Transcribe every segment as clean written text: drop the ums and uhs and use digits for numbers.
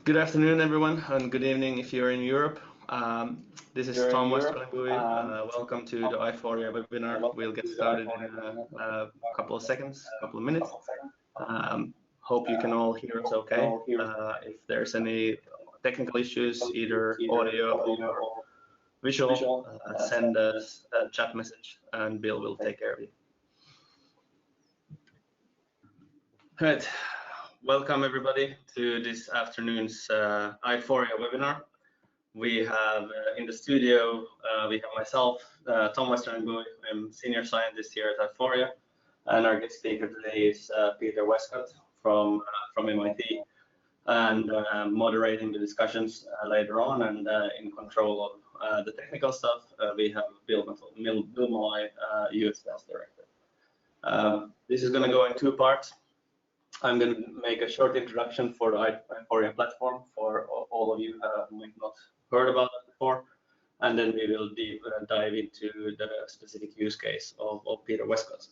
Good afternoon, everyone, and good evening if you're in Europe. This is Tom Westerlingui. Welcome to the Aiforia webinar. We'll get started in a couple of seconds, couple of minutes. Hope you can all hear us okay. If there's any technical issues, either audio or visual, send us a chat message and Bill will take care of you. All right. Welcome everybody to this afternoon's Aiforia webinar. We have in the studio, we have myself, Tom Westerlingui. I'm senior scientist here at Aiforia, and our guest speaker today is Peter Westcott from MIT, and moderating the discussions later on, and in control of the technical stuff, we have Bill Malloy, US Sales Director. This is going to go in two parts. I'm going to make a short introduction for the Aiforia platform for all of you who might not heard about that before, and then we will dive into the specific use case of Peter Westcott.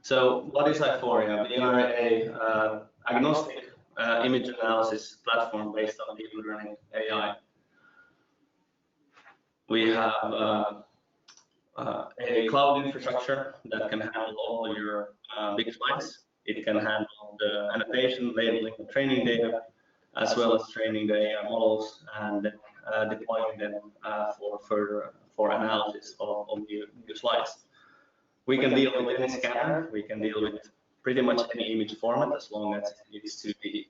So what is Aiforia? We are a agnostic image analysis platform based on deep learning AI. We have a cloud infrastructure that can handle all your big slides. It can handle the annotation, labeling, the training data, as well as training the AI models and deploying them for analysis of new slides. We can deal with any scanner. We can deal with pretty much any image format as long as it needs to be.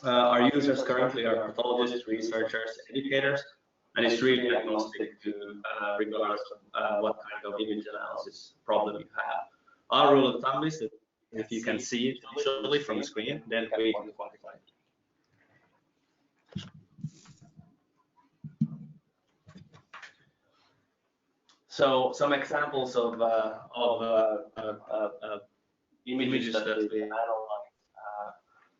Our users currently are pathologists, researchers, educators, and it's really agnostic to regardless of what kind of image analysis problem you have. Our rule of thumb is that if you can see it visually from the screen, then we can quantify it. So some examples of images that we analyze.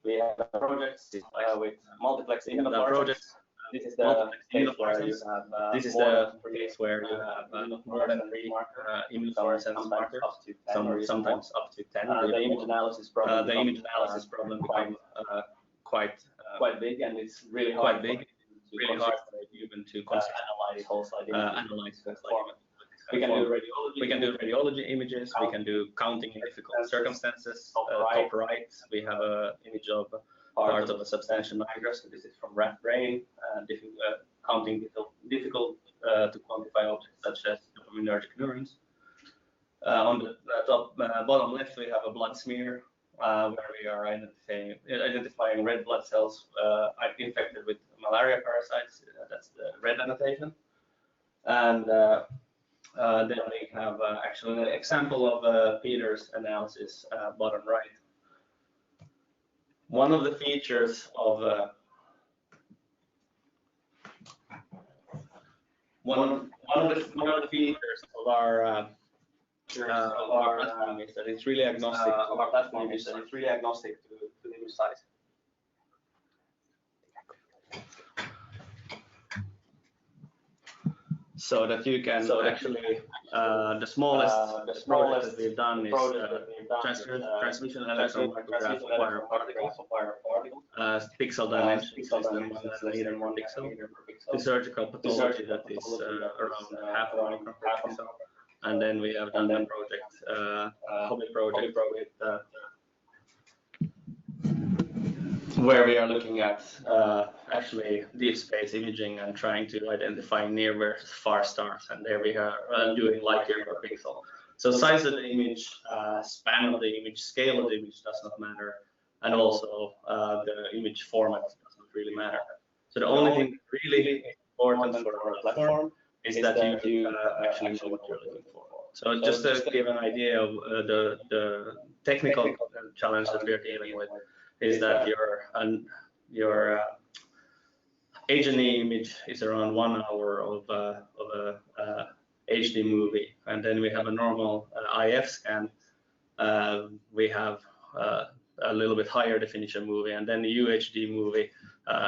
We have projects with multiplex immunofluorescence. This is the case where you have this is the case where you have more than 3 immunofluorescence markers, sometimes up to 10. The image analysis problem becomes quite big, and it's really hard even to analyze whole slide images. We can do radiology images. We can do counting in difficult circumstances. Top right, we have an image of part of a substantial nigrous. This is from rat brain. Counting difficult to quantify objects such as dopaminergic neurons. On the bottom left, we have a blood smear where we are identifying red blood cells infected with malaria parasites. That's the red annotation. And then we have actually an example of Peter's analysis, bottom right. One of the features of one of the features of our platform is that it's really agnostic. To image size. So that you can actually the smallest that we've done is transmission electron micrograph of wire particles. Pixel dimension is less than 1 pixel. The surgical pathology that is around half a micron per pixel. And then we have done a project, hobby project with where we are looking at actually deep space imaging and trying to identify near versus far stars, and there we are doing light year per pixel. So size of the image, span of the image, scale of the image does not matter, and also the image format does not really matter. So the only thing really important for our platform is that you actually know what you're looking for. So just to give an idea of the technical challenge that we are dealing with, is that your H&E image is around 1 hour of a HD movie, and then we have a normal IF scan. We have a little bit higher definition movie, and then the UHD movie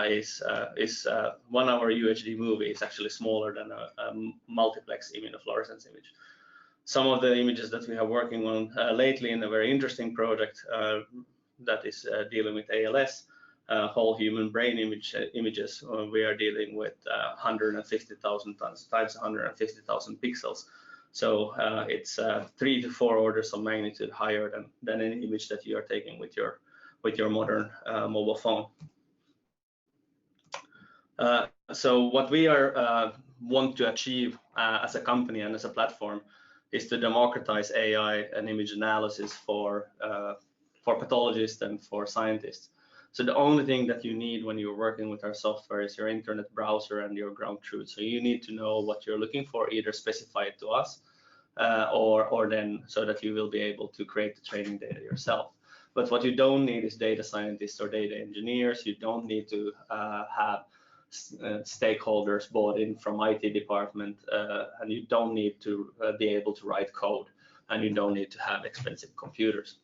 is 1 hour UHD movie is actually smaller than a multiplex immunofluorescence image. Some of the images that we have working on lately in a very interesting project that is dealing with ALS, whole human brain images, we are dealing with 150,000 times 150,000 pixels. So it's 3 to 4 orders of magnitude higher than any image that you are taking with your modern mobile phone. So what we want to achieve as a company and as a platform is to democratize AI and image analysis for pathologists and for scientists. So the only thing that you need when you're working with our software is your internet browser and your ground truth. So you need to know what you're looking for, either specify it to us, or then so that you will be able to create the training data yourself. But what you don't need is data scientists or data engineers. You don't need to have stakeholders bought in from IT department, and you don't need to be able to write code, and you don't need to have expensive computers.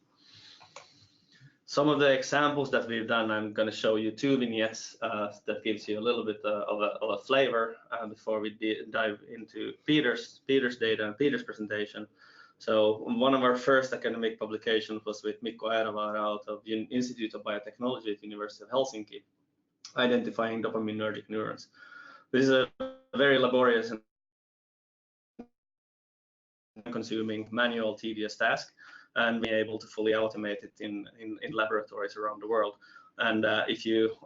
Some of the examples that we've done, I'm going to show you 2 vignettes that gives you a little bit of a flavor before we dive into Peter's data and Peter's presentation. So one of our first academic publications was with Mikko Aiforia out of the Institute of Biotechnology at the University of Helsinki, identifying dopaminergic neurons. This is a very laborious and consuming manual tedious task, and being able to fully automate it in laboratories around the world. And if you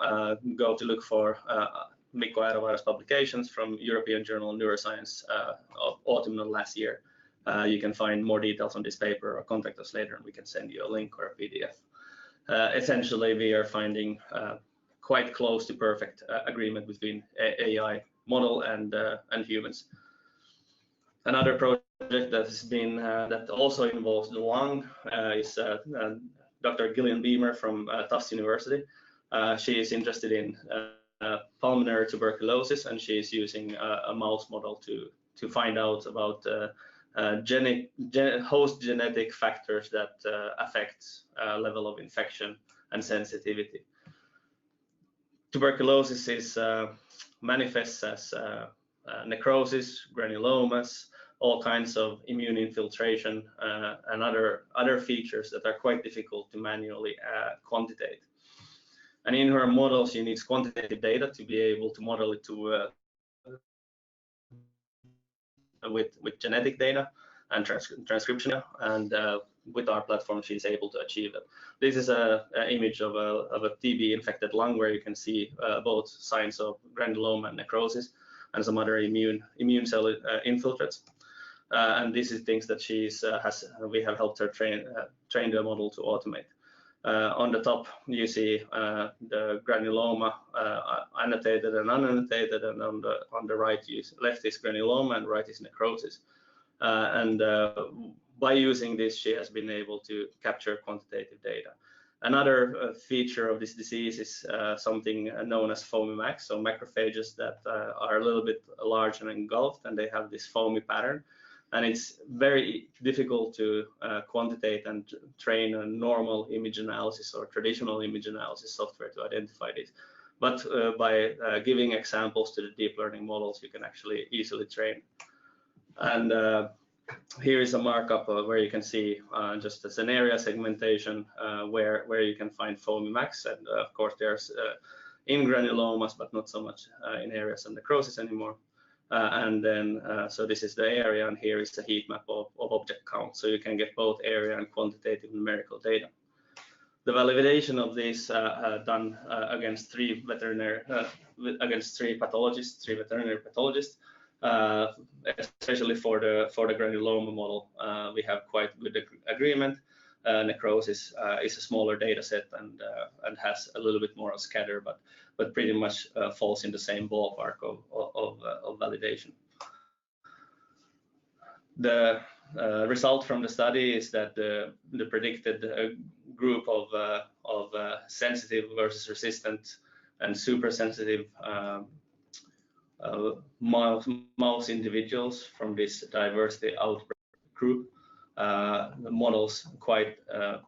go to look for Mikko Airowara's publications from European Journal of Neuroscience of autumn of last year, you can find more details on this paper, or contact us later and we can send you a link or a PDF. Essentially, we are finding quite close to perfect agreement between AI model and humans. Another project that has been that also involves the lung is Dr. Gillian Beamer from Tufts University. She is interested in pulmonary tuberculosis, and she is using a mouse model to find out about host genetic factors that affect level of infection and sensitivity. Tuberculosis is manifests as necrosis, granulomas, all kinds of immune infiltration, and other features that are quite difficult to manually quantitate. And in her models, she needs quantitative data to be able to model it to with genetic data and transcription, and with our platform, she's able to achieve it. This is an image of a TB-infected lung, where you can see both signs of granuloma and necrosis, and some other immune cell infiltrates. And this is things that we have helped her train the model to automate. On the top, you see the granuloma annotated and unannotated, and on the left is granuloma and right is necrosis. By using this, she has been able to capture quantitative data. Another feature of this disease is something known as foamy macs, so macrophages that are a little bit large and engulfed, and they have this foamy pattern. And it's very difficult to quantitate and train a normal image analysis or traditional image analysis software to identify this. But by giving examples to the deep learning models, you can actually easily train. And here is a markup where you can see just as an area segmentation where you can find foamy macs, and of course there's in granulomas, but not so much in areas of necrosis anymore. And then so this is the area, and here is the heat map of object count, so you can get both area and quantitative numerical data. The validation of this done against three veterinary pathologists. Especially for the granuloma model, we have quite good agreement. Necrosis is a smaller data set and has a little bit more of scatter, but pretty much falls in the same ballpark of validation. The result from the study is that the predicted group of sensitive versus resistant and super sensitive mouse individuals from this diversity outbreak group models quite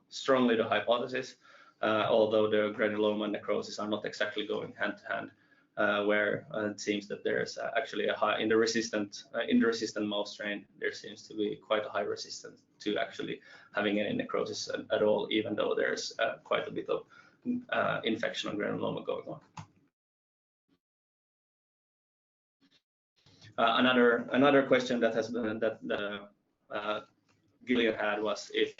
strongly the hypothesis, although the granuloma and necrosis are not exactly going hand to hand. where it seems that there's actually a high in the resistant mouse strain. There seems to be quite a high resistance to actually having any necrosis at all, even though there's quite a bit of infection of granuloma going on. Another question that has been Gillian had was if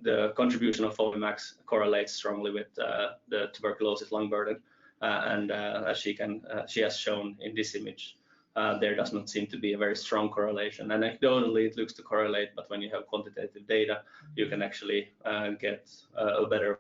the contribution of Fobimax correlates strongly with the tuberculosis lung burden, and as she has shown in this image, there does not seem to be a very strong correlation. Anecdotally, it looks to correlate, but when you have quantitative data, you can actually get a better.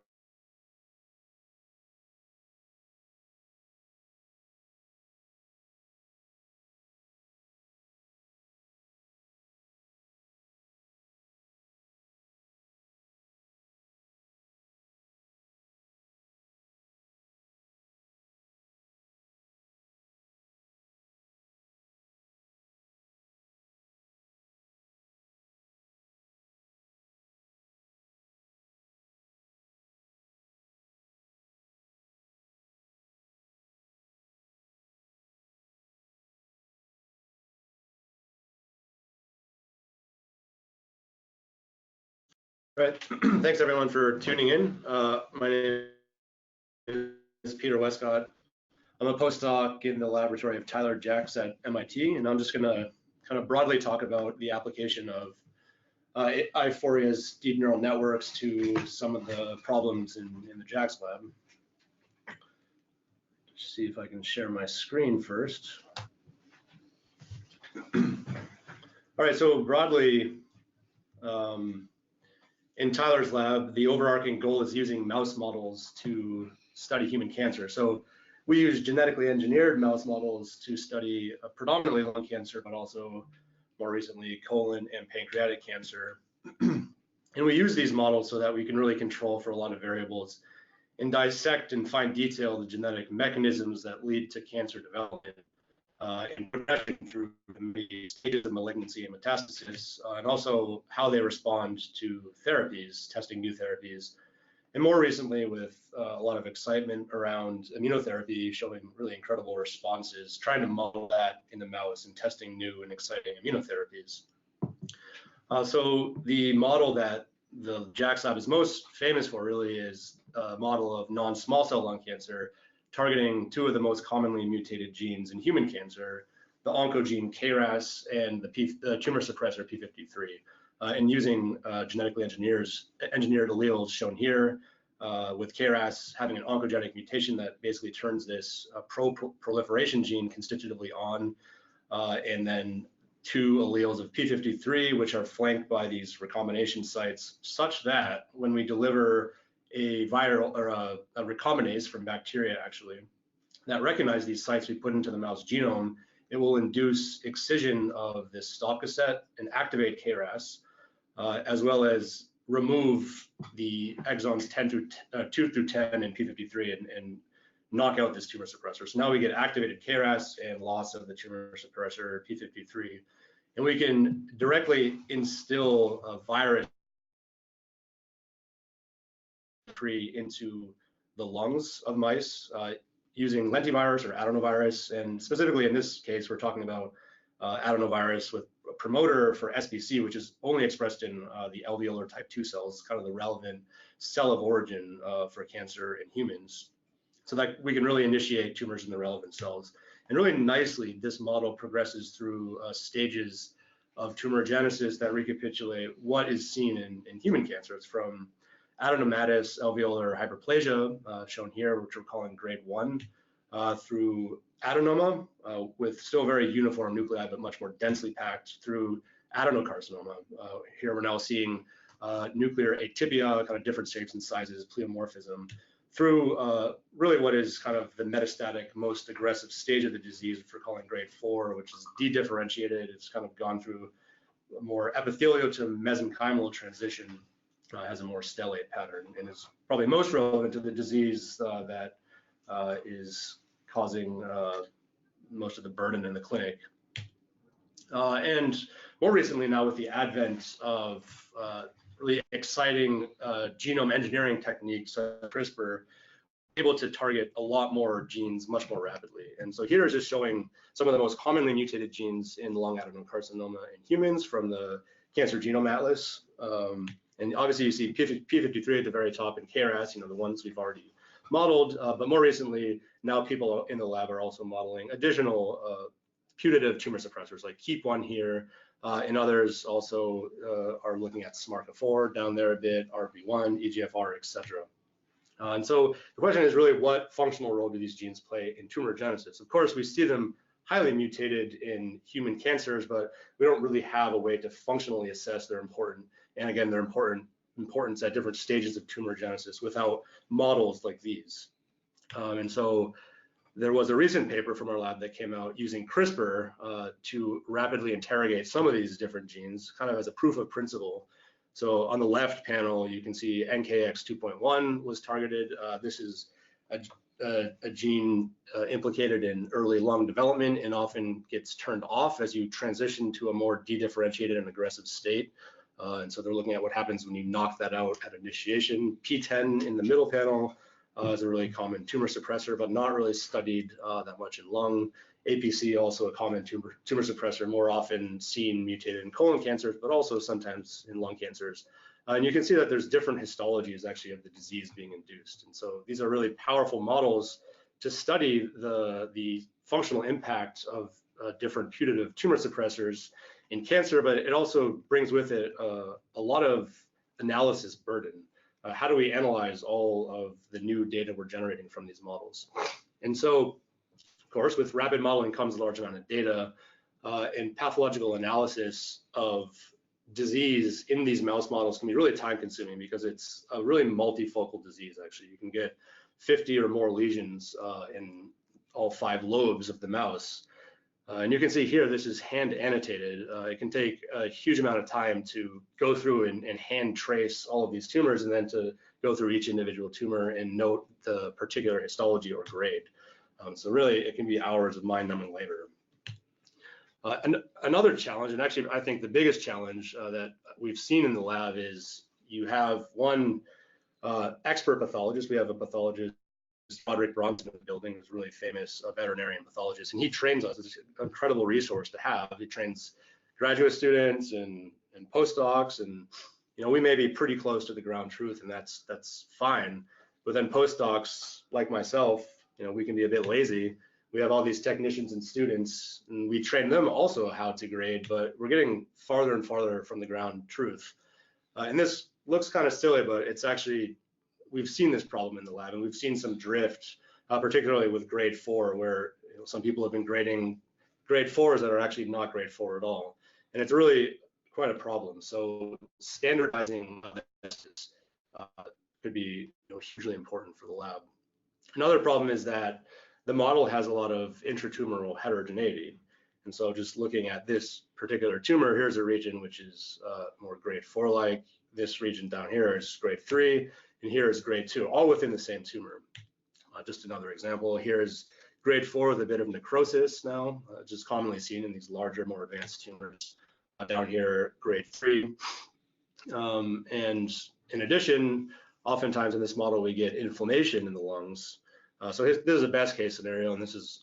Right. Thanks everyone for tuning in. My name is Peter Westcott. I'm a postdoc in the laboratory of Tyler Jacks at MIT, and I'm just going to kind of broadly talk about the application of Aiforia's deep neural networks to some of the problems in the Jacks lab. Just see if I can share my screen first. All right, so broadly, in Tyler's lab, the overarching goal is using mouse models to study human cancer. So we use genetically engineered mouse models to study predominantly lung cancer, but also more recently colon and pancreatic cancer. And we use these models so that we can really control for a lot of variables and dissect in fine detail the genetic mechanisms that lead to cancer development and progression through the stages of malignancy and metastasis, and also how they respond to therapies, testing new therapies, and more recently with a lot of excitement around immunotherapy showing really incredible responses, trying to model that in the mouse and testing new and exciting immunotherapies. So the model that the Jacks lab is most famous for really is a model of non-small cell lung cancer, targeting two of the most commonly mutated genes in human cancer, the oncogene KRAS and the tumor suppressor P53, and using genetically engineered alleles shown here, with KRAS having an oncogenic mutation that basically turns this pro-proliferation gene constitutively on, and then two alleles of P53, which are flanked by these recombination sites, such that when we deliver a viral or a recombinase from bacteria actually that recognize these sites we put into the mouse genome, it will induce excision of this stop cassette and activate KRAS, as well as remove the exons 2 through 10 in P53 and knock out this tumor suppressor. So now we get activated KRAS and loss of the tumor suppressor P53, and we can directly instill a virus into the lungs of mice using lentivirus or adenovirus, and specifically in this case we're talking about adenovirus with a promoter for SBC, which is only expressed in the alveolar type 2 cells, kind of the relevant cell of origin for cancer in humans, so that we can really initiate tumors in the relevant cells. And really nicely, this model progresses through stages of tumorigenesis that recapitulate what is seen in human cancer. It's from adenomatous alveolar hyperplasia, shown here, which we're calling grade 1, through adenoma, with still very uniform nuclei, but much more densely packed, through adenocarcinoma. Here we're now seeing nuclear atypia, kind of different shapes and sizes, pleomorphism, through really what is kind of the metastatic, most aggressive stage of the disease, which we're calling grade 4, which is dedifferentiated. It's kind of gone through a more epithelial to mesenchymal transition, has a more stellate pattern, and is probably most relevant to the disease that is causing most of the burden in the clinic. And more recently now, with the advent of really exciting genome engineering techniques, CRISPR, able to target a lot more genes much more rapidly. And so here is just showing some of the most commonly mutated genes in lung adenocarcinoma in humans from the Cancer Genome Atlas. And obviously you see P53 at the very top and KRAS, the ones we've already modeled, but more recently, now people in the lab are also modeling additional putative tumor suppressors like KEAP1 here, and others also are looking at SMARCA4 down there a bit, RB1, EGFR, etc. And so the question is really, what functional role do these genes play in tumor genesis? Of course, we see them highly mutated in human cancers, but we don't really have a way to functionally assess their importance at different stages of tumor genesis without models like these. And so there was a recent paper from our lab that came out using CRISPR to rapidly interrogate some of these different genes, kind of as a proof of principle. So on the left panel, you can see NKX2.1 was targeted. This is a gene implicated in early lung development and often gets turned off as you transition to a more dedifferentiated and aggressive state. And so they're looking at what happens when you knock that out at initiation. P10 in the middle panel is a really common tumor suppressor, but not really studied that much in lung. APC, also a common tumor suppressor, more often seen mutated in colon cancers, but also sometimes in lung cancers. And you can see that there's different histologies actually of the disease being induced. And so these are really powerful models to study the functional impact of different putative tumor suppressors in cancer, but it also brings with it a lot of analysis burden. How do we analyze all of the new data we're generating from these models? And so, of course, with rapid modeling comes a large amount of data, and pathological analysis of disease in these mouse models can be really time consuming because it's a really multifocal disease. Actually, you can get 50 or more lesions in all 5 lobes of the mouse. And you can see here, this is hand annotated. It can take a huge amount of time to go through and hand trace all of these tumors, and then to go through each individual tumor and note the particular histology or grade. So really, it can be hours of mind-numbing labor. Another challenge, and actually I think the biggest challenge that we've seen in the lab, is you have one expert pathologist. We have a pathologist, Roderick Bronson, in the building, who's really famous veterinarian pathologist, and he trains us. It's an incredible resource to have. He trains graduate students and postdocs, and we may be pretty close to the ground truth, and that's fine. But then postdocs like myself, we can be a bit lazy. We have all these technicians and students, and we train them also how to grade, but we're getting farther and farther from the ground truth. And this looks kind of silly, but it's actually, we've seen this problem in the lab, and we've seen some drift, particularly with grade 4, where some people have been grading grade 4s that are actually not grade 4 at all. And it's really quite a problem. So standardizing this could be hugely important for the lab. Another problem is that the model has a lot of intratumoral heterogeneity. And so just looking at this particular tumor, here's a region which is more grade 4-like. This region down here is grade 3, and here is grade 2, all within the same tumor. Just another example, here is grade 4 with a bit of necrosis now, just commonly seen in these larger, more advanced tumors. Down here, grade 3. And in addition, oftentimes in this model, we get inflammation in the lungs. So this is a best case scenario, and this is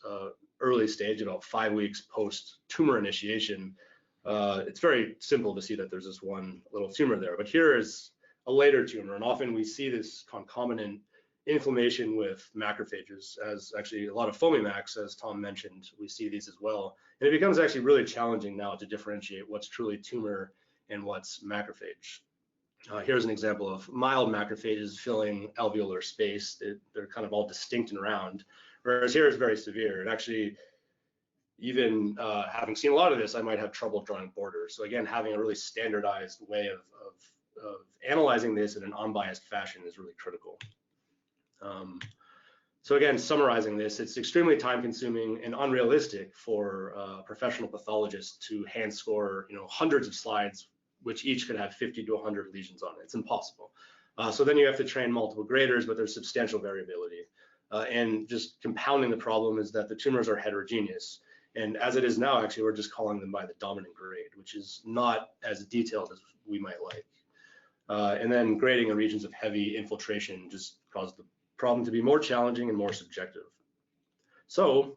early stage, about 5 weeks post tumor initiation. It's very simple to see that there's this one little tumor there, but here is a later tumor, and often we see this concomitant inflammation with macrophages, as actually a lot of Fomimax, as Tom mentioned, we see these as well. And it becomes actually really challenging now to differentiate what's truly tumor and what's macrophage. Here's an example of mild macrophages filling alveolar space. They're kind of all distinct and round, whereas here is very severe. And actually, even having seen a lot of this, I might have trouble drawing borders. So again, having a really standardized way of analyzing this in an unbiased fashion is really critical. So again, summarizing this, it's extremely time consuming and unrealistic for professional pathologists to hand score hundreds of slides, which each could have 50 to 100 lesions on it. It's impossible. So then you have to train multiple graders, but there's substantial variability. And just compounding the problem is that the tumors are heterogeneous. And as it is now, actually, we're just calling them by the dominant grade, which is not as detailed as we might like. And then grading in regions of heavy infiltration just caused the problem to be more challenging and more subjective. So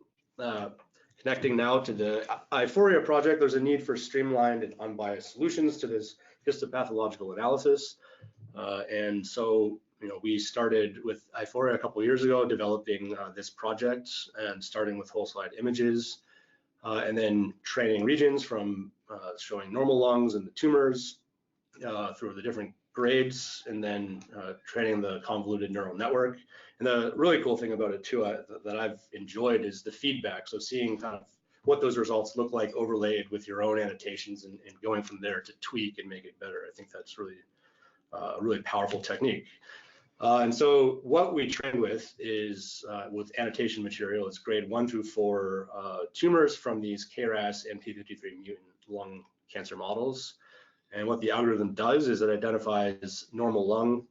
connecting now to the Aiforia project, there's a need for streamlined and unbiased solutions to this histopathological analysis. And so, we started with Aiforia a couple of years ago, developing this project and starting with whole slide images, and then training regions from showing normal lungs and the tumors through the different grades, and then training the convoluted neural network. And the really cool thing about it too that I've enjoyed is the feedback. So seeing kind of what those results look like overlaid with your own annotations and going from there to tweak and make it better. I think that's really a really powerful technique. And so what we trained with is with annotation material, it's grade 1 through 4 tumors from these KRAS and P53 mutant lung cancer models. And what the algorithm does is it identifies normal lung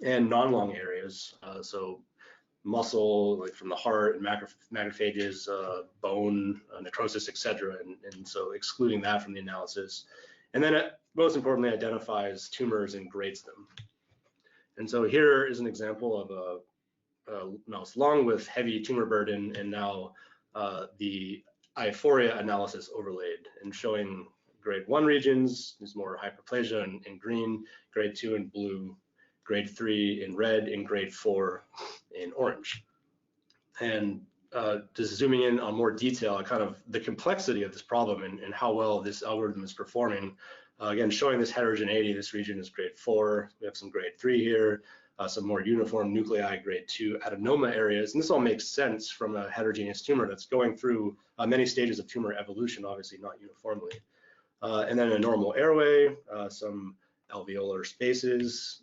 and non-lung areas, so muscle, like from the heart, and macrophages, bone, necrosis, etc. And so excluding that from the analysis. And then it, most importantly, identifies tumors and grades them. And so here is an example of a mouse lung with heavy tumor burden, and now the Aiforia analysis overlaid and showing grade 1 regions is more hyperplasia in green, grade 2 in blue, grade 3 in red, and grade 4 in orange. And just zooming in on more detail, kind of the complexity of this problem and how well this algorithm is performing. Again, showing this heterogeneity, this region is grade 4. We have some grade 3 here, some more uniform nuclei, grade 2 adenoma areas. And this all makes sense from a heterogeneous tumor that's going through many stages of tumor evolution, obviously not uniformly. And then a normal airway, some alveolar spaces,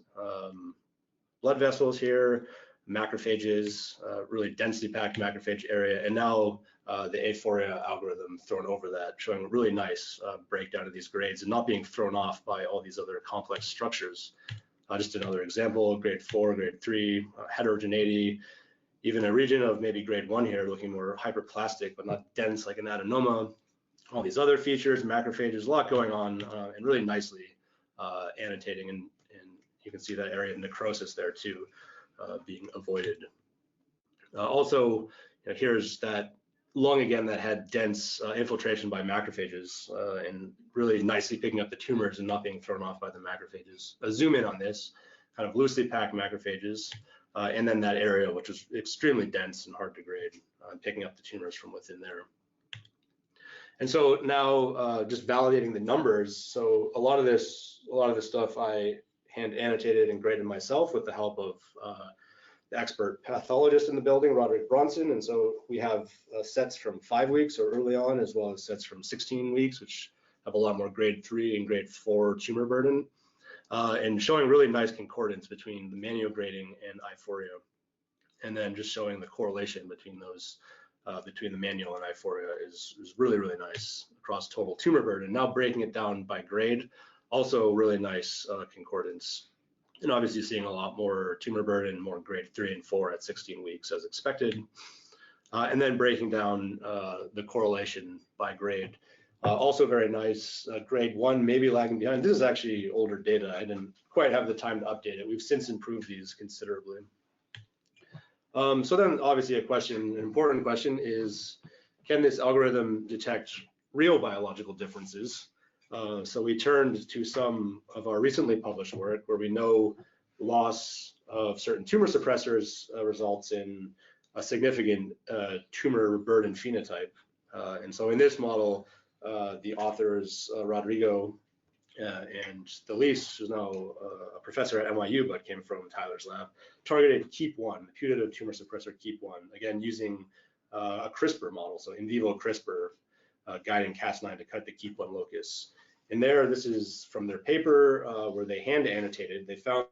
blood vessels here, macrophages, really densely packed macrophage area, and now the Aiforia algorithm thrown over that, showing a really nice breakdown of these grades and not being thrown off by all these other complex structures. Just another example, grade 4, grade 3, heterogeneity, even a region of maybe grade 1 here looking more hyperplastic but not dense like an adenoma. All these other features, macrophages, a lot going on, and really nicely annotating, and you can see that area of necrosis there too, being avoided. Also, here's that lung again that had dense infiltration by macrophages, and really nicely picking up the tumors and not being thrown off by the macrophages. Zoom in on this, kind of loosely packed macrophages, and then that area which is extremely dense and hard to grade, picking up the tumors from within there. And so now just validating the numbers. So a lot of this stuff I hand annotated and graded myself with the help of the expert pathologist in the building, Roderick Bronson. And so we have sets from 5 weeks or early on, as well as sets from 16 weeks, which have a lot more grade 3 and grade 4 tumor burden, and showing really nice concordance between the manual grading and Aiforia, and then just showing the correlation between those. Between the manual and Aiforia is really, really nice across total tumor burden. Now breaking it down by grade, also really nice concordance. And obviously seeing a lot more tumor burden, more grade 3 and 4 at 16 weeks as expected. And then breaking down the correlation by grade. Also very nice, grade 1 maybe lagging behind. This is actually older data. I didn't quite have the time to update it. We've since improved these considerably. So then obviously an important question is, can this algorithm detect real biological differences? So we turned to some of our recently published work where we know loss of certain tumor suppressors results in a significant tumor burden phenotype. And so in this model, the authors, Rodrigo and Delise, who's now a professor at NYU but came from Tyler's lab, targeted KEAP1, putative tumor suppressor KEAP1, again using a CRISPR model, so in vivo CRISPR guiding Cas9 to cut the KEAP1 locus. And there, this is from their paper where they hand annotated, they found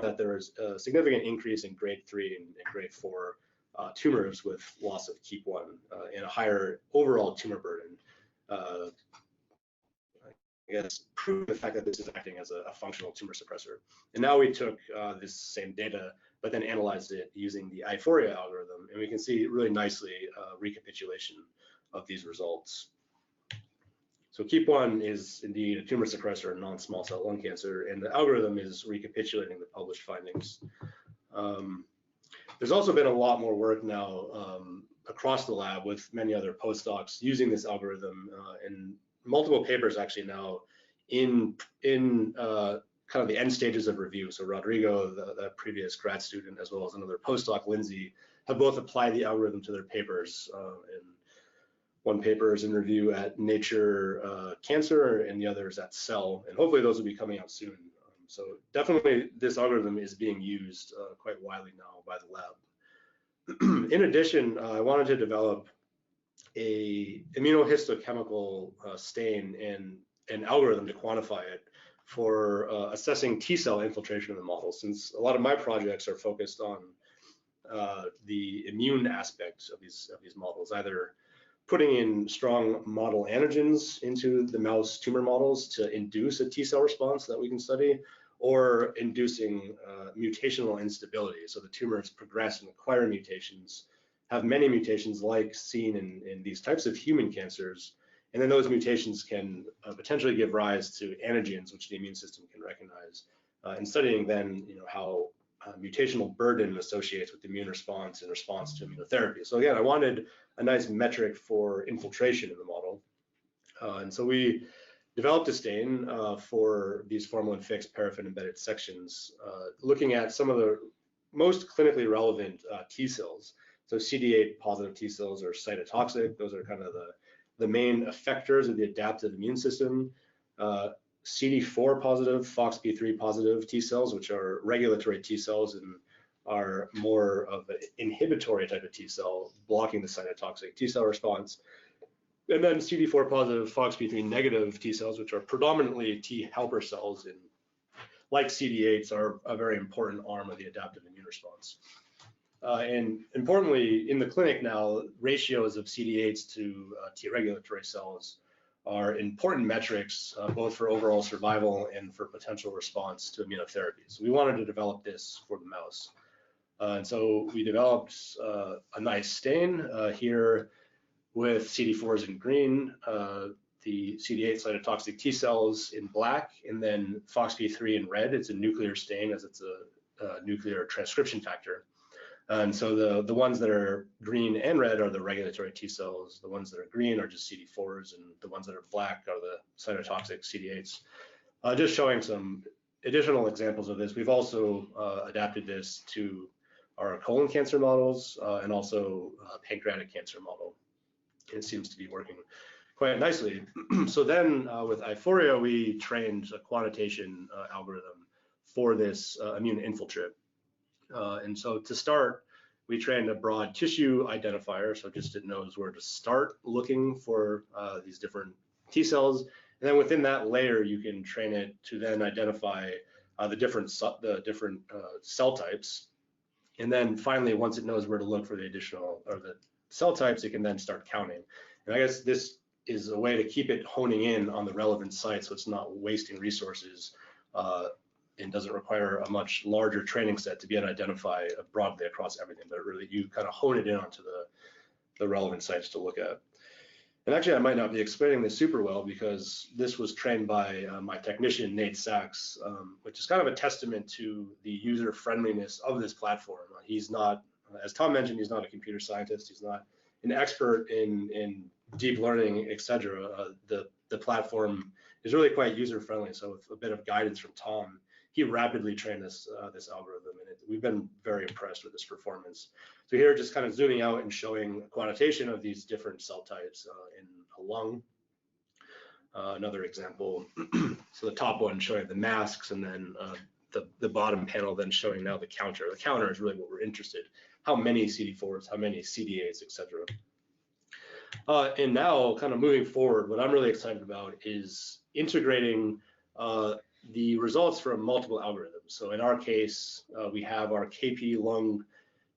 that there was a significant increase in grade 3 and grade 4 tumors with loss of KEAP1 and a higher overall tumor burden. I guess prove the fact that this is acting as a functional tumor suppressor. And now we took this same data, but then analyzed it using the Aiforia algorithm, and we can see really nicely recapitulation of these results. So KEAP1 is indeed a tumor suppressor in non-small cell lung cancer, and the algorithm is recapitulating the published findings. There's also been a lot more work now across the lab with many other postdocs using this algorithm in multiple papers actually now in kind of the end stages of review. So Rodrigo, the previous grad student, as well as another postdoc, Lindsay, have both applied the algorithm to their papers. And one paper is in review at Nature Cancer and the other is at Cell, and hopefully those will be coming out soon. So definitely this algorithm is being used quite widely now by the lab. In addition, I wanted to develop a immunohistochemical stain and an algorithm to quantify it for assessing T-cell infiltration of the model, since a lot of my projects are focused on the immune aspects of these models, either putting in strong model antigens into the mouse tumor models to induce a T-cell response that we can study, or inducing mutational instability. So the tumors progress and acquire mutations, have many mutations like seen in these types of human cancers, and then those mutations can potentially give rise to antigens which the immune system can recognize. And studying then, how mutational burden associates with the immune response in response to immunotherapy. So again, I wanted a nice metric for infiltration in the model. And so we developed a stain for these formalin-fixed paraffin-embedded sections, looking at some of the most clinically relevant T cells. So CD8 positive T cells are cytotoxic. Those are kind of the main effectors of the adaptive immune system. CD4 positive, FOXP3 positive T cells, which are regulatory T cells and are more of an inhibitory type of T cell, blocking the cytotoxic T cell response. And then CD4 positive, FOXP3 negative T cells, which are predominantly T helper cells, and like CD8s are a very important arm of the adaptive immune response. And importantly, in the clinic now, ratios of CD8s to T regulatory cells are important metrics, both for overall survival and for potential response to immunotherapy. So we wanted to develop this for the mouse. And so we developed a nice stain here with CD4s in green, the CD8 cytotoxic T cells in black, and then FOXP3 in red. It's a nuclear stain as it's a nuclear transcription factor. And so the ones that are green and red are the regulatory T cells. The ones that are green are just CD4s, and the ones that are black are the cytotoxic CD8s. Just showing some additional examples of this. We've also adapted this to our colon cancer models and also pancreatic cancer model. It seems to be working quite nicely. So then with Aiforia, we trained a quantitation algorithm for this immune infiltrate. And so to start, we trained a broad tissue identifier, so just it knows where to start looking for these different T cells. And then within that layer, you can train it to then identify the different cell types. And then finally, once it knows where to look for the additional or the cell types, it can then start counting. And I guess this is a way to keep it honing in on the relevant sites, so it's not wasting resources and doesn't require a much larger training set to be able to identify broadly across everything, but really you kind of hone it in onto the relevant sites to look at. And actually, I might not be explaining this super well because this was trained by my technician, Nate Sachs, which is kind of a testament to the user friendliness of this platform. He's not, as Tom mentioned, he's not a computer scientist. He's not an expert in deep learning, etc. The platform is really quite user friendly. So with a bit of guidance from Tom, he rapidly trained this algorithm, and we've been very impressed with this performance. So here, just kind of zooming out and showing a quantitation of these different cell types in a lung. Another example, so the top one showing the masks, and then the bottom panel then showing now the counter. The counter is really what we're interested in. How many CD4s, how many CD8s, etc. And now, kind of moving forward, what I'm really excited about is integrating the results from multiple algorithms. So in our case, we have our KP lung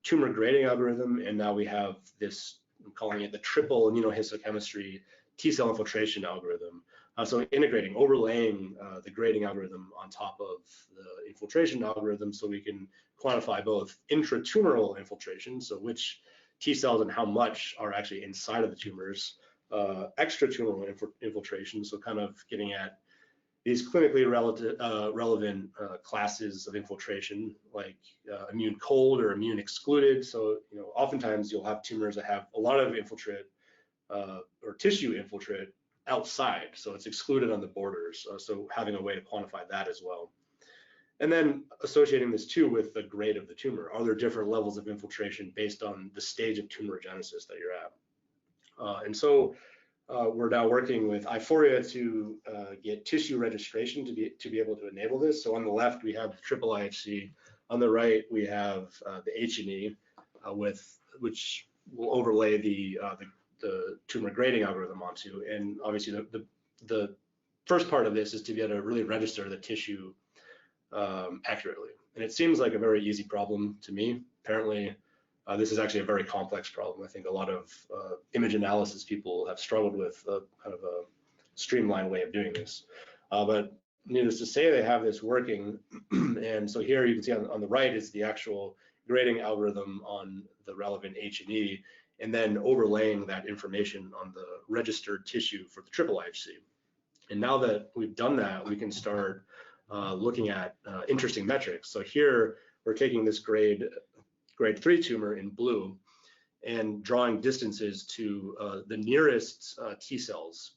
tumor grading algorithm, and now we have this, I'm calling it the triple immunohistochemistry T-cell infiltration algorithm. So integrating, overlaying the grading algorithm on top of the infiltration algorithm, so we can quantify both intratumoral infiltration, so which T cells and how much are actually inside of the tumors, extratumoral infiltration, so kind of getting at these clinically relevant classes of infiltration, like immune cold or immune excluded. So, oftentimes you'll have tumors that have a lot of infiltrate or tissue infiltrate outside, so it's excluded on the borders. So having a way to quantify that as well. And then associating this too with the grade of the tumor. Are there different levels of infiltration based on the stage of tumorigenesis that you're at? And so we're now working with Aiforia to get tissue registration to be able to enable this. So on the left we have triple IHC. On the right we have the H&E, which will overlay the tumor grading algorithm onto. And obviously the first part of this is to be able to really register the tissue accurately. And it seems like a very easy problem to me. Apparently, this is actually a very complex problem. I think a lot of image analysis people have struggled with kind of a streamlined way of doing this. But needless to say, they have this working. And so here you can see on the right is the actual grading algorithm on the relevant H&E, and then overlaying that information on the registered tissue for the triple IHC. And now that we've done that, we can start looking at interesting metrics. So here we're taking this grade 3 tumor in blue and drawing distances to the nearest T cells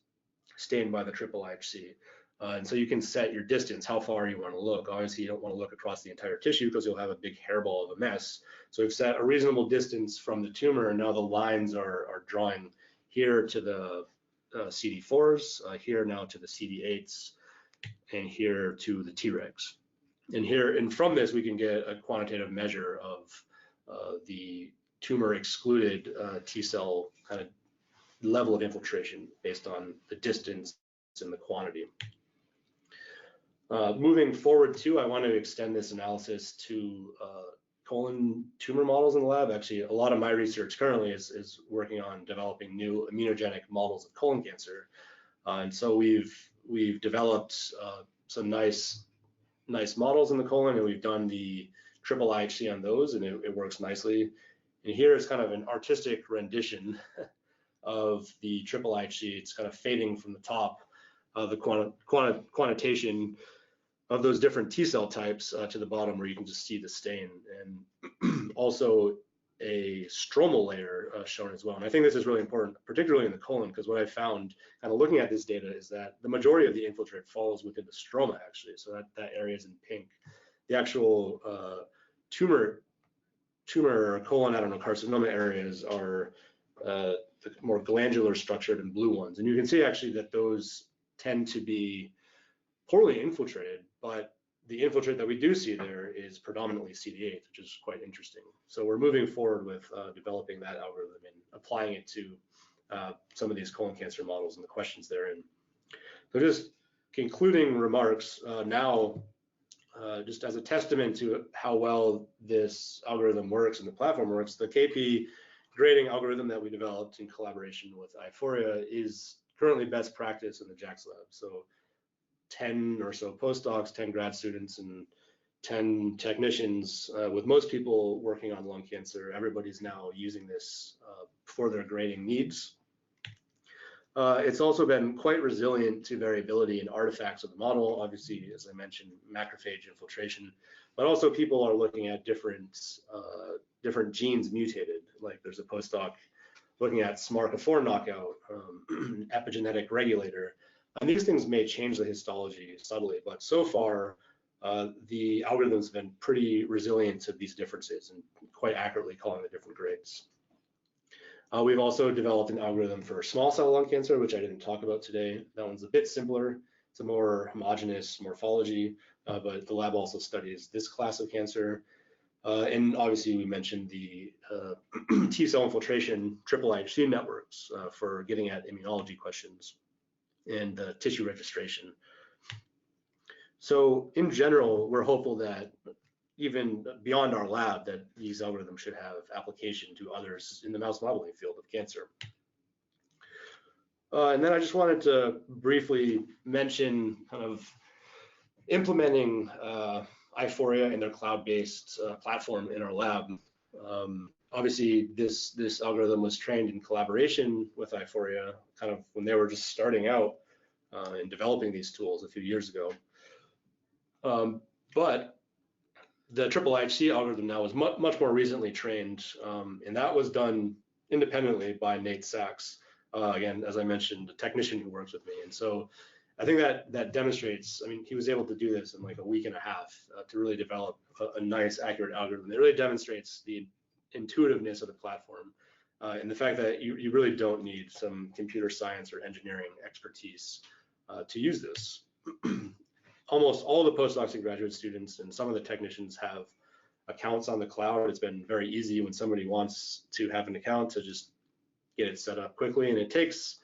stained by the triple IHC. And so you can set your distance, how far you want to look. Obviously, you don't want to look across the entire tissue because you'll have a big hairball of a mess. So we've set a reasonable distance from the tumor, and now the lines are drawing here to the CD4s, here now to the CD8s, and here to the Tregs. And from this, we can get a quantitative measure of the tumor excluded T cell kind of level of infiltration based on the distance and the quantity. Moving forward too, I want to extend this analysis to colon tumor models in the lab. Actually, a lot of my research currently is working on developing new immunogenic models of colon cancer. And so we've developed some nice models in the colon, and we've done the triple IHC on those, and it works nicely. And here is kind of an artistic rendition of the triple IHC. It's kind of fading from the top of the quantitation of those different T cell types to the bottom, where you can just see the stain, and also a stromal layer shown as well. And I think this is really important, particularly in the colon, because what I found kind of looking at this data is that the majority of the infiltrate falls within the stroma, actually. So that area is in pink. The actual tumor colon adenocarcinoma areas are the more glandular structured and blue ones. And you can see actually that those tend to be poorly infiltrated, but the infiltrate that we do see there is predominantly CD8, which is quite interesting. So we're moving forward with developing that algorithm and applying it to some of these colon cancer models and the questions therein. So just concluding remarks now, just as a testament to how well this algorithm works and the platform works, the KP grading algorithm that we developed in collaboration with Aiforia is currently best practice in the JAX lab. So 10 or so postdocs, 10 grad students, and 10 technicians, with most people working on lung cancer. Everybody's now using this for their grading needs. It's also been quite resilient to variability and artifacts of the model. Obviously, as I mentioned, macrophage infiltration, but also people are looking at different genes mutated. Like there's a postdoc looking at SMARCA4 knockout, epigenetic regulator. And these things may change the histology subtly, but so far, the algorithm's been pretty resilient to these differences and quite accurately calling the different grades. We've also developed an algorithm for small cell lung cancer, which I didn't talk about today. That one's a bit simpler. It's a more homogeneous morphology, but the lab also studies this class of cancer. And obviously, we mentioned the T cell infiltration triple IHC networks for getting at immunology questions and the tissue registration. So in general, we're hopeful that even beyond our lab, that these algorithms should have application to others in the mouse modeling field of cancer. And then I just wanted to briefly mention kind of implementing Aiforia and their cloud-based platform in our lab. Obviously, this algorithm was trained in collaboration with Aiforia, kind of when they were just starting out. in developing these tools a few years ago. But the triple IHC algorithm now is much more recently trained, and that was done independently by Nate Sachs. Again, as I mentioned, a technician who works with me. And so I think that demonstrates, I mean, he was able to do this in like a week and a half to really develop a nice, accurate algorithm. It really demonstrates the intuitiveness of the platform and the fact that you really don't need some computer science or engineering expertise to use this. Almost all the postdocs and graduate students and some of the technicians have accounts on the cloud. It's been very easy when somebody wants to have an account to just get it set up quickly, and it takes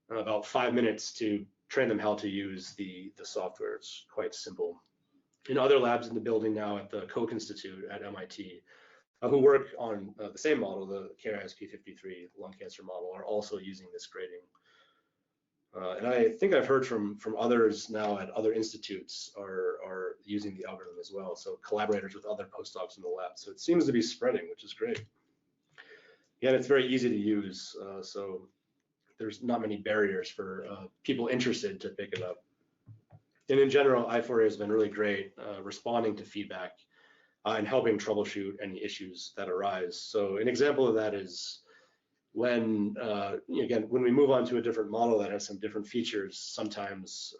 about 5 minutes to train them how to use the software. It's quite simple. In other labs in the building now at the Koch Institute at MIT, who work on the same model, the KISP53 lung cancer model, are also using this grading. And I think I've heard from others now at other institutes are using the algorithm as well. So collaborators with other postdocs in the lab. So it seems to be spreading, which is great. Again, it's very easy to use. So there's not many barriers for people interested to pick it up. And in general, Aiforia has been really great responding to feedback and helping troubleshoot any issues that arise. So an example of that is when, again, when we move on to a different model that has some different features, sometimes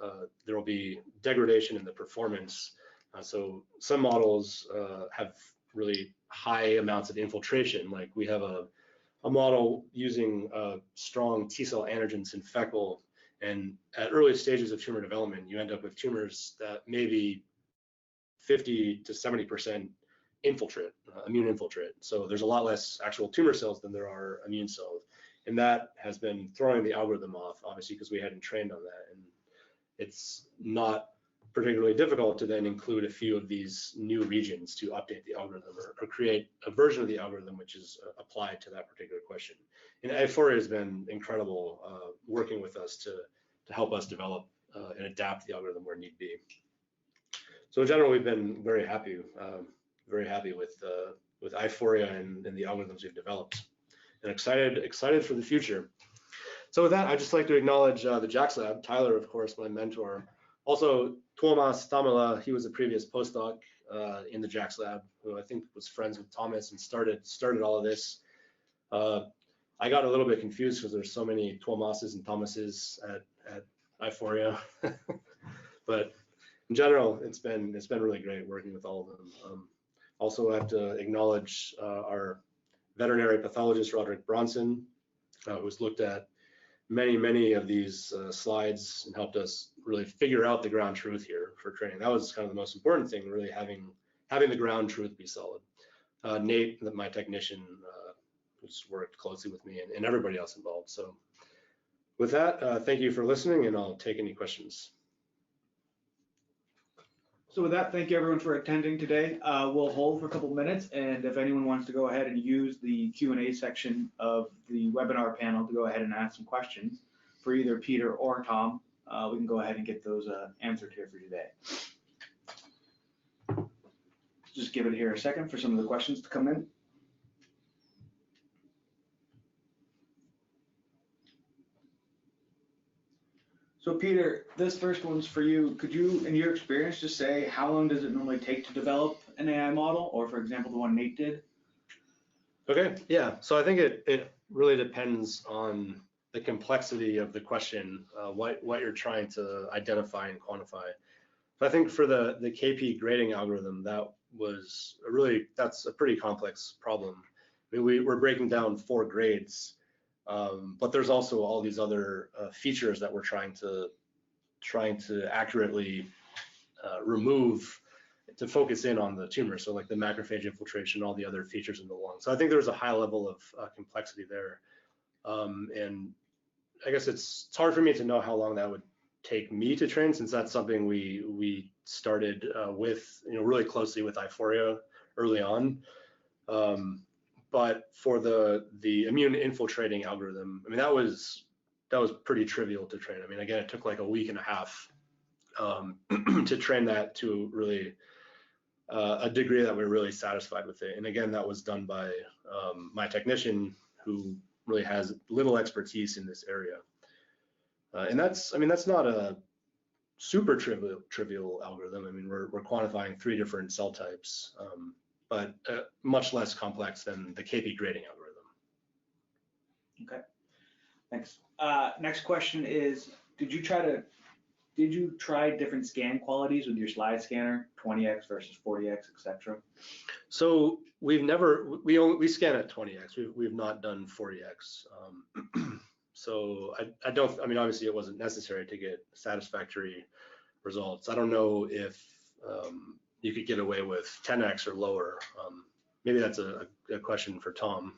there will be degradation in the performance. So some models have really high amounts of infiltration. Like we have a model using strong T-cell antigens in fecal, and at early stages of tumor development, you end up with tumors that may be 50 to 70% infiltrate, immune infiltrate. So there's a lot less actual tumor cells than there are immune cells. And that has been throwing the algorithm off, obviously, because we hadn't trained on that. And it's not particularly difficult to then include a few of these new regions to update the algorithm or create a version of the algorithm which is applied to that particular question. And Aiforia has been incredible working with us to help us develop and adapt the algorithm where need be. So in general, we've been very happy with Aiforia and the algorithms we've developed, and excited for the future. So with that, I'd just like to acknowledge the JAX Lab, Tyler, of course, my mentor. Also, Tuomas Tamila, he was a previous postdoc in the JAX Lab, who I think was friends with Thomas and started all of this. I got a little bit confused because there's so many Tuomases and Thomases at Aiforia, but in general, it's been really great working with all of them. Also, I have to acknowledge our veterinary pathologist, Roderick Bronson, who's looked at many of these slides and helped us really figure out the ground truth here for training. That was kind of the most important thing, really having the ground truth be solid. Nate, my technician, who's worked closely with me, and everybody else involved. So with that, thank you for listening, and I'll take any questions. So with that, thank you everyone for attending today. We'll hold for a couple minutes, and if anyone wants to go ahead and use the Q&A section of the webinar panel to go ahead and ask some questions for either Peter or Tom, we can go ahead and get those answered here for today. Just give it here a second for some of the questions to come in. So Peter, this first one's for you. Could you, in your experience, just say how long does it normally take to develop an AI model, or for example, the one Nate did? Okay, yeah. So I think it really depends on the complexity of the question, what you're trying to identify and quantify. So I think for the KP grading algorithm, that's a pretty complex problem. I mean, we're breaking down 4 grades. But there's also all these other features that we're trying to accurately remove to focus in on the tumor. So like the macrophage infiltration, all the other features in the lung. So I think there's a high level of complexity there. And I guess it's hard for me to know how long that would take me to train, since that's something we started with, really closely with Aiforia early on. But for the immune infiltrating algorithm, I mean, that was pretty trivial to train. I mean, again, it took like a week and a half to train that to really a degree that we're really satisfied with it. And again, that was done by my technician, who really has little expertise in this area. And that's, I mean, that's not a super trivial algorithm. I mean, we're quantifying 3 different cell types, but much less complex than the KP grading algorithm. Okay, thanks. Next question is, did you try different scan qualities with your slide scanner, 20x versus 40x, etc.? So we've never, we scan at 20x. We've not done 40x. So I don't, I mean, obviously it wasn't necessary to get satisfactory results. I don't know if you could get away with 10x or lower. Maybe that's a question for Tom.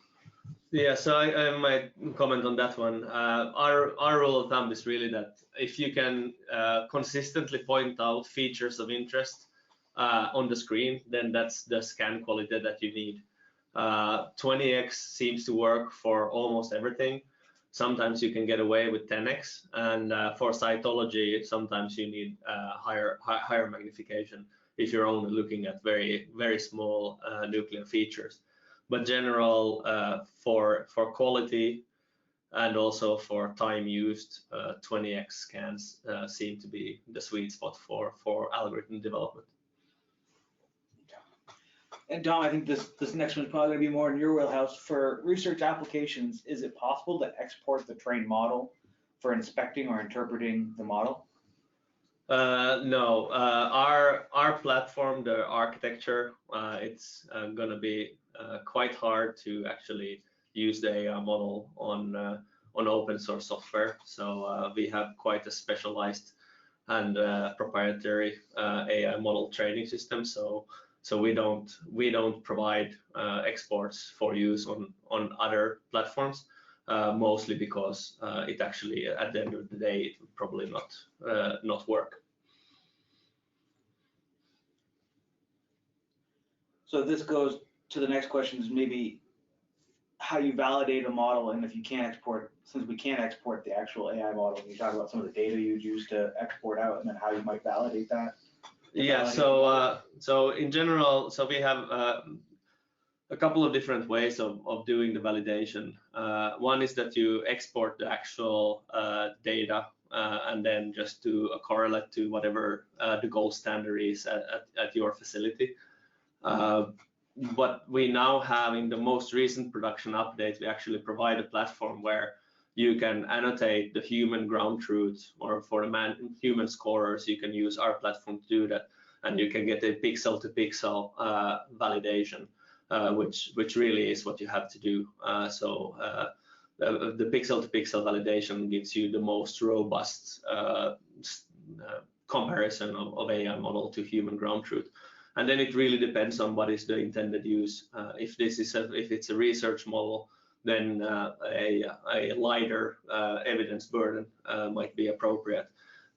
Yeah, so I might comment on that one. Our rule of thumb is really that if you can consistently point out features of interest on the screen, then that's the scan quality that you need. 20x seems to work for almost everything. Sometimes you can get away with 10x, and for cytology, sometimes you need higher magnification if you're only looking at very small nuclear features. But general for quality and also for time used, 20x scans seem to be the sweet spot for algorithm development. And Tom, I think this next one's probably going to be more in your wheelhouse. For research applications, is it possible to export the trained model for inspecting or interpreting the model? No, our platform, the architecture, it's going to be quite hard to actually use the AI model on open source software. So we have quite a specialized and proprietary AI model training system. So we don't provide exports for use on other platforms, mostly because it actually, at the end of the day, it would probably not work. So this goes to the next question, is maybe how you validate a model, and if you can't export, since we can't export the actual AI model, can you talk about some of the data you'd use to export out, and then how you might validate that? Yeah, so in general, so we have a couple of different ways of doing the validation. One is that you export the actual data and then just do a correlate to whatever the gold standard is at your facility. What we now have in the most recent production update, we actually provide a platform where you can annotate the human ground truth, or for the human scorers, you can use our platform to do that, and you can get a pixel-to-pixel validation, which really is what you have to do. So the pixel-to-pixel validation gives you the most robust comparison of AI model to human ground truth. And then it really depends on what is the intended use. If it's a research model, then a lighter evidence burden might be appropriate.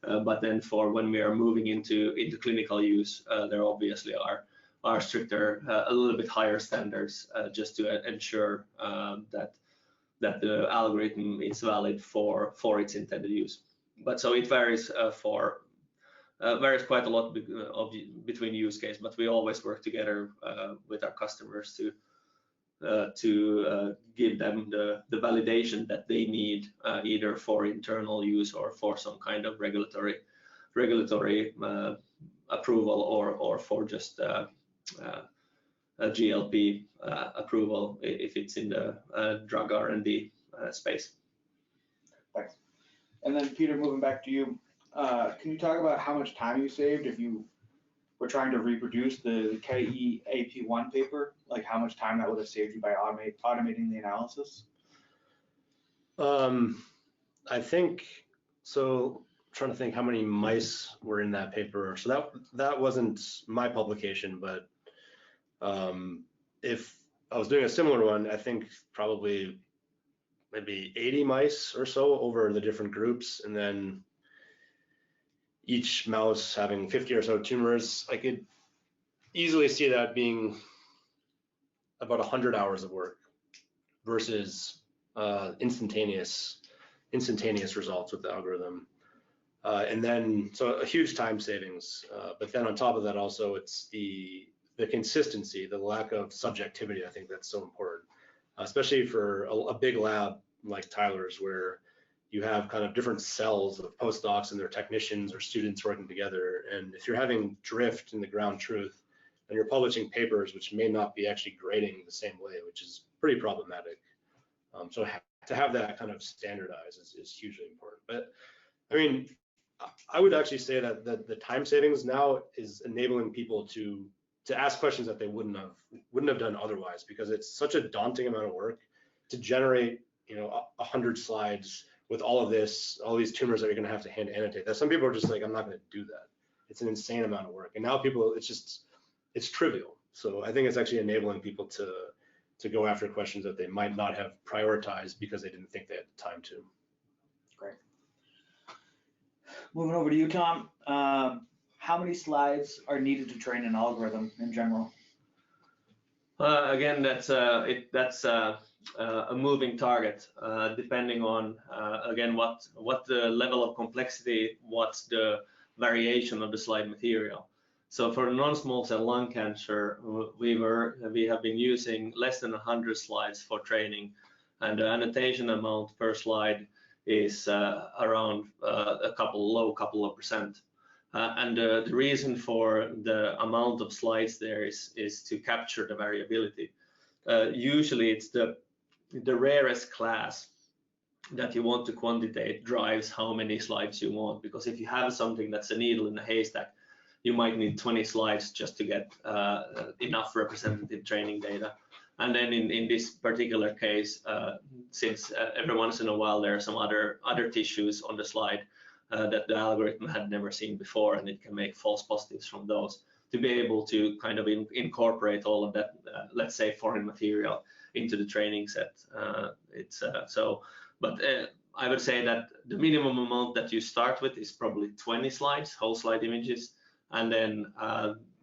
But then for when we are moving into clinical use, there obviously are stricter, a little bit higher standards, just to ensure that the algorithm is valid for its intended use. But so it varies varies quite a lot between use case, but we always work together with our customers to give them the validation that they need, either for internal use or for some kind of regulatory approval, or for just a GLP approval if it's in the drug R&D space. Thanks. And then Peter, moving back to you, can you talk about how much time you saved if you were trying to reproduce the KEAP1 paper? Like how much time that would have saved you by automating the analysis? I think so. I'm trying to think how many mice were in that paper. So that wasn't my publication, but if I was doing a similar one, I think probably maybe 80 mice or so over the different groups, and then each mouse having 50 or so tumors. I could easily see that being about 100 hours of work versus instantaneous results with the algorithm. And then, so a huge time savings. But then on top of that, also it's the consistency, the lack of subjectivity. I think that's so important, especially for a big lab like Tyler's, where you have kind of different cells of postdocs and their technicians or students working together. And if you're having drift in the ground truth, and you're publishing papers which may not be actually grading the same way, which is pretty problematic. So to have that kind of standardized is hugely important. But I mean, I would actually say that the time savings now is enabling people to ask questions that they wouldn't have done otherwise, because it's such a daunting amount of work to generate, 100 slides with all these tumors that you're going to have to hand annotate. That some people are just like, I'm not going to do that. It's an insane amount of work. And now people, it's trivial. So I think it's actually enabling people to go after questions that they might not have prioritized because they didn't think they had the time to. Great. Moving over to you, Tom. How many slides are needed to train an algorithm in general? Again, that's a moving target, depending on again what the level of complexity, what's the variation of the slide material. So for non-small cell lung cancer, we have been using less than 100 slides for training, and the annotation amount per slide is around a low couple of percent. And the reason for the amount of slides there is to capture the variability. Usually it's the rarest class that you want to quantitate drives how many slides you want, because if you have something that's a needle in a haystack, you might need 20 slides just to get enough representative training data. And then in this particular case, since every once in a while there are some other tissues on the slide that the algorithm had never seen before, and it can make false positives from those, to be able to kind of incorporate all of that, let's say, foreign material into the training set. But I would say that the minimum amount that you start with is probably 20 slides, whole slide images, and then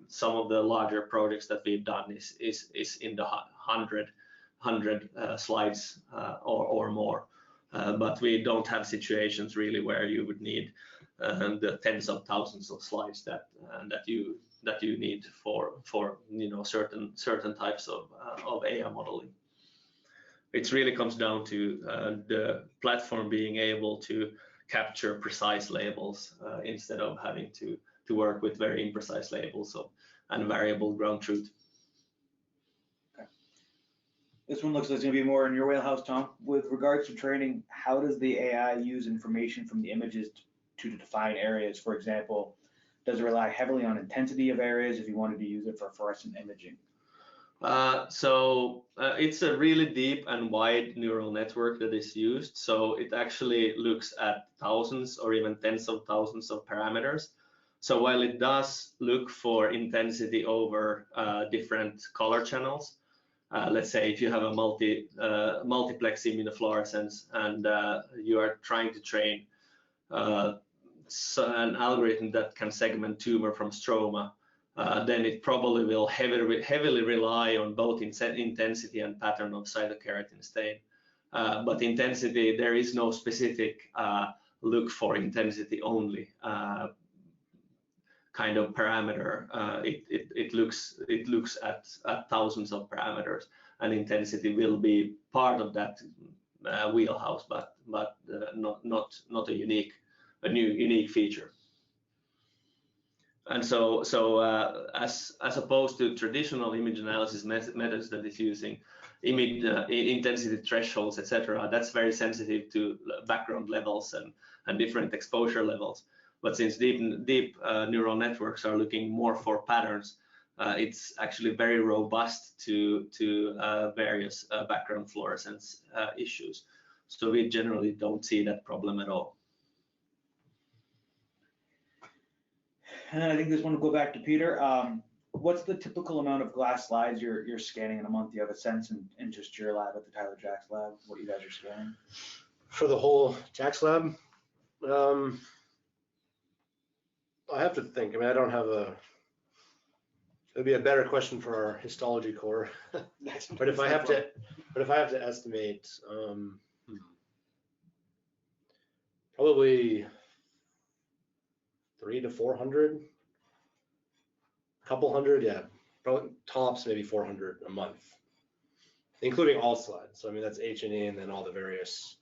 some of the larger projects that we've done is in the 100 slides or more. But we don't have situations really where you would need the tens of thousands of slides that you need for certain types of AI modeling. It really comes down to the platform being able to capture precise labels instead of having to work with very imprecise labels and variable ground truth. Okay. This one looks like it's going to be more in your wheelhouse, Tom. With regards to training, how does the AI use information from the images to define areas? For example, does it rely heavily on intensity of areas if you wanted to use it for fluorescent imaging? It's a really deep and wide neural network that is used. So it actually looks at thousands or even tens of thousands of parameters. So while it does look for intensity over different color channels, let's say if you have a multiplex immunofluorescence and you are trying to train an algorithm that can segment tumor from stroma, then it probably will heavily rely on both intensity and pattern of cytokeratin stain. But intensity, there is no specific look for intensity only kind of parameter. It looks at thousands of parameters, and intensity will be part of that wheelhouse, but not a unique feature. And so as opposed to traditional image analysis methods that is using image intensity thresholds, etc., that's very sensitive to background levels and different exposure levels. But since deep neural networks are looking more for patterns, it's actually very robust to various background fluorescence issues. So we generally don't see that problem at all. And I think this one will go back to Peter. What's the typical amount of glass slides you're scanning in a month? Do you have a sense in just your lab at the Tyler Jacks lab, what you guys are scanning? For the whole Jacks lab, I have to think. I mean, I don't have it'd be a better question for our histology core. But if I have to estimate, probably 300 to 400, a couple hundred, yeah, probably tops maybe 400 a month, including all slides. So I mean, that's H&E and then all the various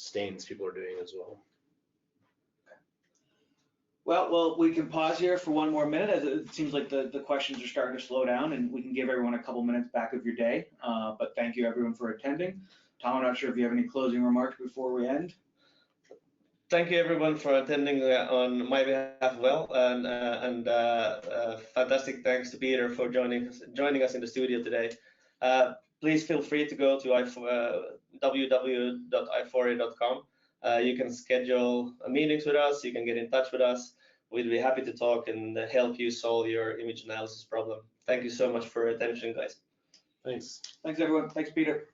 stains people are doing as well. Well, we can pause here for one more minute, as it seems like the questions are starting to slow down, and we can give everyone a couple minutes back of your day. But thank you everyone for attending. Tom, I'm not sure if you have any closing remarks before we end. Thank you everyone for attending on my behalf as well, and fantastic thanks to Peter for joining us in the studio today. Please feel free to go to www.aiforia.com. You can schedule meetings with us, you can get in touch with us. We'd be happy to talk and help you solve your image analysis problem. Thank you so much for your attention, guys. Thanks. Thanks everyone. Thanks, Peter.